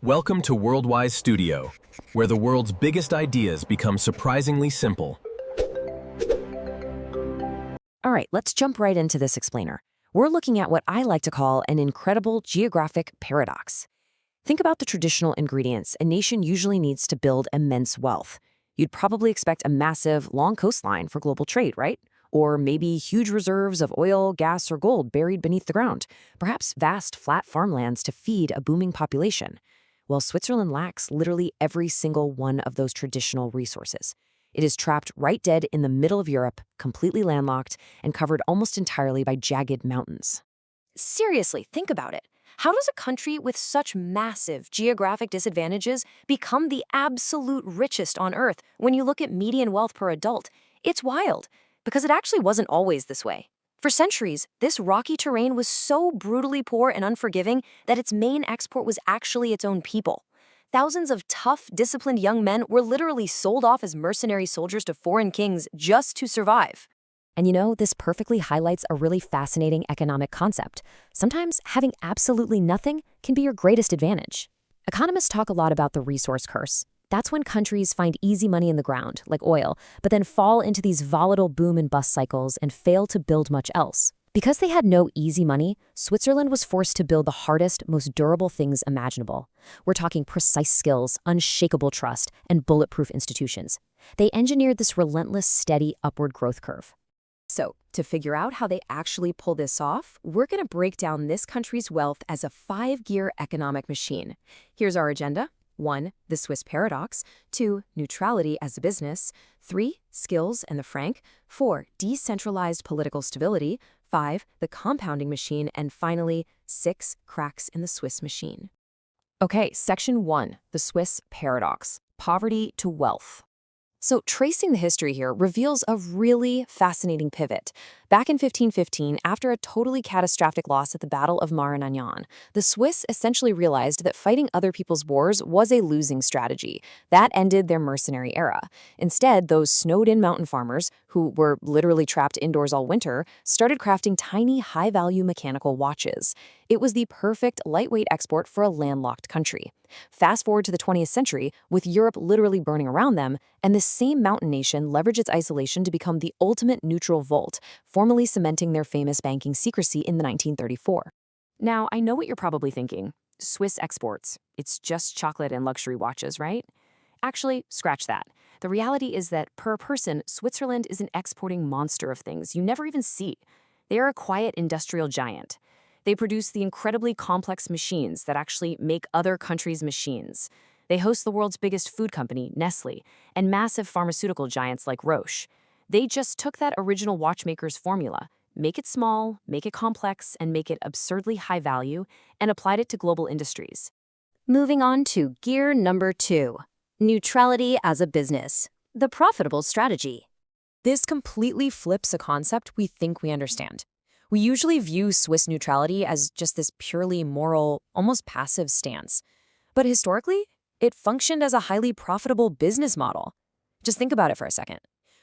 Welcome to WorldWise Studio, where the world's biggest ideas become surprisingly simple. All right, let's jump right into this explainer. We're looking at what I like to call an incredible geographic paradox. Think about the traditional ingredients a nation usually needs to build immense wealth. You'd probably expect a massive, long coastline for global trade, right? Or maybe huge reserves of oil, gas, or gold buried beneath the ground. Perhaps vast, flat farmlands to feed a booming population. Well, Switzerland lacks literally every single one of those traditional resources. It is trapped right dead in the middle of Europe, completely landlocked, and covered almost entirely by jagged mountains. Seriously, think about it. How does a country with such massive geographic disadvantages become the absolute richest on Earth when you look at median wealth per adult? It's wild, because it actually wasn't always this way. For centuries, this rocky terrain was so brutally poor and unforgiving that its main export was actually its own people. Thousands of tough, disciplined young men were literally sold off as mercenary soldiers to foreign kings just to survive. And you know, this perfectly highlights a really fascinating economic concept. Sometimes having absolutely nothing can be your greatest advantage. Economists talk a lot about the resource curse. That's when countries find easy money in the ground, like oil, but then fall into these volatile boom and bust cycles and fail to build much else. Because they had no easy money, Switzerland was forced to build the hardest, most durable things imaginable. We're talking precise skills, unshakable trust, and bulletproof institutions. They engineered this relentless, steady upward growth curve. So, to figure out how they actually pull this off, we're going to break down this country's wealth as a 5-gear economic machine. Here's our agenda. 1. The Swiss paradox. 2. Neutrality as a business. 3. Skills and the franc. 4. Decentralized political stability. 5. The compounding machine. And finally, 6. Cracks in the Swiss machine. Okay, Section 1. The Swiss paradox. Poverty to wealth. So tracing the history here reveals a really fascinating pivot. Back in 1515, after a totally catastrophic loss at the Battle of Marignane, the Swiss essentially realized that fighting other people's wars was a losing strategy. That ended their mercenary era. Instead, those snowed-in mountain farmers, who were literally trapped indoors all winter, started crafting tiny, high-value mechanical watches. It was the perfect lightweight export for a landlocked country. Fast forward to the 20th century, with Europe literally burning around them, and this same mountain nation leveraged its isolation to become the ultimate neutral vault, formally cementing their famous banking secrecy in the 1934. Now, I know what you're probably thinking. Swiss exports. It's just chocolate and luxury watches, right? Actually, scratch that. The reality is that, per person, Switzerland is an exporting monster of things you never even see. They are a quiet industrial giant. They produce the incredibly complex machines that actually make other countries' machines. They host the world's biggest food company, Nestle, and massive pharmaceutical giants like Roche. They just took that original watchmaker's formula, make it small, make it complex, and make it absurdly high value, and applied it to global industries. Moving on to gear number 2. Neutrality as a business. The profitable strategy. This completely flips a concept we think we understand. We usually view Swiss neutrality as just this purely moral, almost passive stance. But historically, it functioned as a highly profitable business model. Just think about it for a second.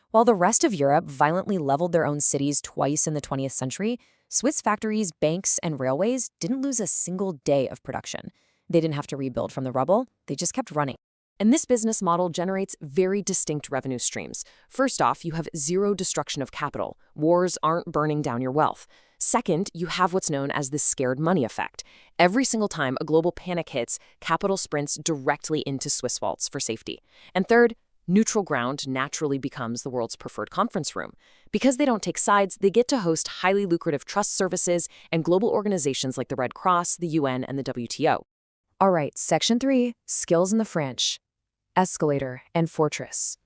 While the rest of Europe violently leveled their own cities twice in the 20th century, Swiss factories, banks, and railways didn't lose a single day of production. They didn't have to rebuild from the rubble, they just kept running. And this business model generates very distinct revenue streams. First off, you have zero destruction of capital. Wars aren't burning down your wealth. Second, you have what's known as the scared money effect. Every single time a global panic hits, capital sprints directly into Swiss vaults for safety. And third, neutral ground naturally becomes the world's preferred conference room. Because they don't take sides, they get to host highly lucrative trust services and global organizations like the Red Cross, the UN, and the WTO. All right, Section 3, Skills in the French. Escalator, and fortress.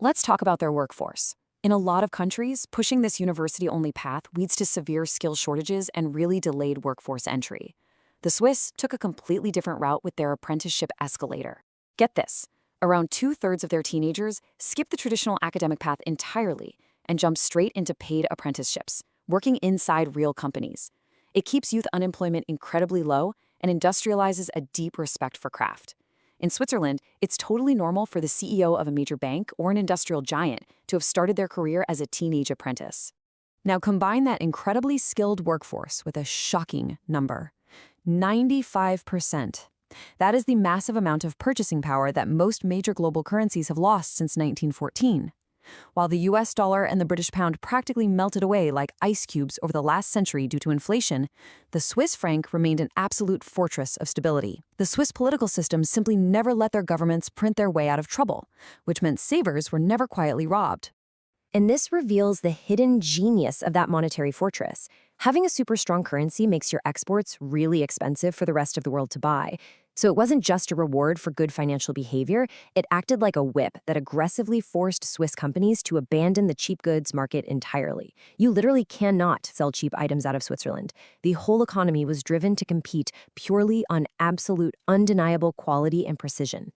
Let's talk about their workforce. In a lot of countries, pushing this university-only path leads to severe skill shortages and really delayed workforce entry. The Swiss took a completely different route with their apprenticeship escalator. Get this, around 2/3 of their teenagers skip the traditional academic path entirely and jump straight into paid apprenticeships, working inside real companies. It keeps youth unemployment incredibly low and industrializes a deep respect for craft. In Switzerland, it's totally normal for the CEO of a major bank or an industrial giant to have started their career as a teenage apprentice. Now combine that incredibly skilled workforce with a shocking number. 95% That is the massive amount of purchasing power that most major global currencies have lost since 1914. While the US dollar and the British pound practically melted away like ice cubes over the last century due to inflation, the Swiss franc remained an absolute fortress of stability. The Swiss political system simply never let their governments print their way out of trouble, which meant savers were never quietly robbed. And this reveals the hidden genius of that monetary fortress. Having a super strong currency makes your exports really expensive for the rest of the world to buy. So it wasn't just a reward for good financial behavior, it acted like a whip that aggressively forced Swiss companies to abandon the cheap goods market entirely. You literally cannot sell cheap items out of Switzerland. The whole economy was driven to compete purely on absolute, undeniable quality and precision.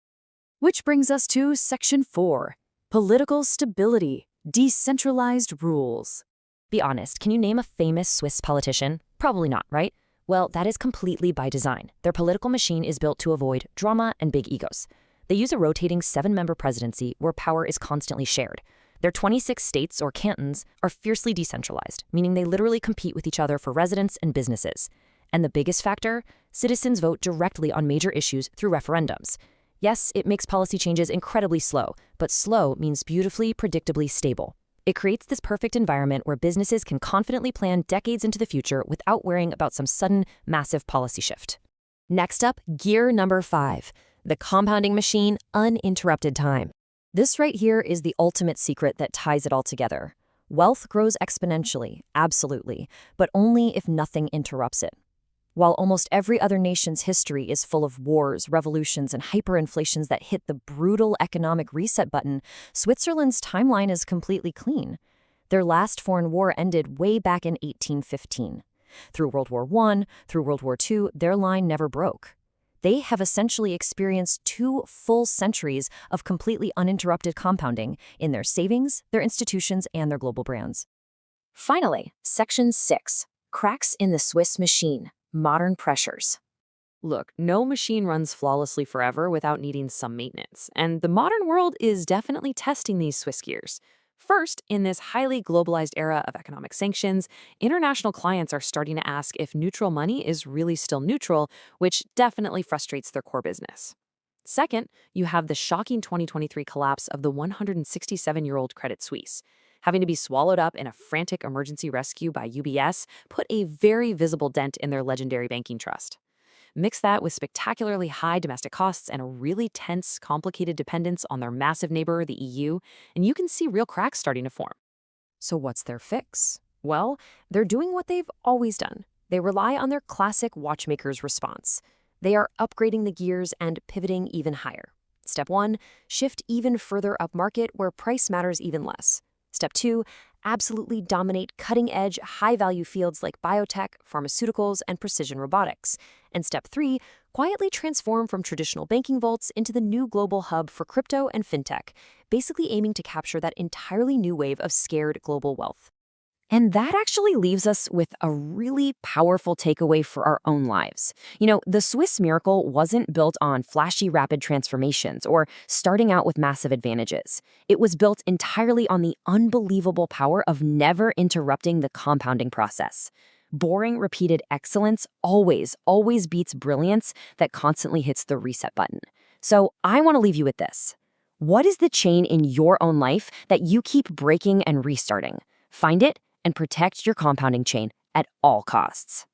Which brings us to Section 4, Political Stability, Decentralized Rules. Be honest, can you name a famous Swiss politician? Probably not, right? Well, that is completely by design. Their political machine is built to avoid drama and big egos. They use a rotating 7-member presidency where power is constantly shared. Their 26 states or cantons are fiercely decentralized, meaning they literally compete with each other for residents and businesses. And the biggest factor? Citizens vote directly on major issues through referendums. Yes, it makes policy changes incredibly slow, but slow means beautifully, predictably stable. It creates this perfect environment where businesses can confidently plan decades into the future without worrying about some sudden, massive policy shift. Next up, gear number 5, the compounding machine, uninterrupted time. This right here is the ultimate secret that ties it all together. Wealth grows exponentially, absolutely, but only if nothing interrupts it. While almost every other nation's history is full of wars, revolutions, and hyperinflations that hit the brutal economic reset button, Switzerland's timeline is completely clean. Their last foreign war ended way back in 1815. Through World War I, through World War II, their line never broke. They have essentially experienced 2 full centuries of completely uninterrupted compounding in their savings, their institutions, and their global brands. Finally, Section 6, cracks in the Swiss machine. Modern pressures. Look, no machine runs flawlessly forever without needing some maintenance, and the modern world is definitely testing these Swiss gears. First, in this highly globalized era of economic sanctions, international clients are starting to ask if neutral money is really still neutral, which definitely frustrates their core business. Second, you have the shocking 2023 collapse of the 167-year-old Credit Suisse. Having to be swallowed up in a frantic emergency rescue by UBS put a very visible dent in their legendary banking trust. Mix that with spectacularly high domestic costs and a really tense, complicated dependence on their massive neighbor, the EU, and you can see real cracks starting to form. So what's their fix? Well, they're doing what they've always done. They rely on their classic watchmaker's response. They are upgrading the gears and pivoting even higher. Step 1, shift even further upmarket where price matters even less. Step 2, absolutely dominate cutting-edge, high-value fields like biotech, pharmaceuticals, and precision robotics. And Step 3, quietly transform from traditional banking vaults into the new global hub for crypto and fintech, basically aiming to capture that entirely new wave of scared global wealth. And that actually leaves us with a really powerful takeaway for our own lives. You know, the Swiss miracle wasn't built on flashy rapid transformations or starting out with massive advantages. It was built entirely on the unbelievable power of never interrupting the compounding process. Boring, repeated excellence always beats brilliance that constantly hits the reset button. So I want to leave you with this. What is the chain in your own life that you keep breaking and restarting? Find it and protect your compounding chain at all costs.